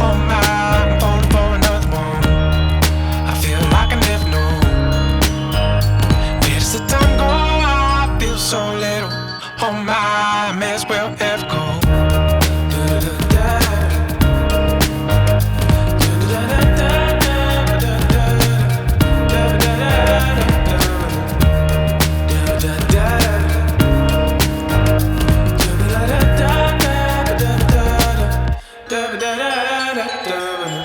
Oh my, I'm falling for another one. I feel like I never know. Where does the time go? I feel so little. Oh my, I may as well ever go. Da da da da da.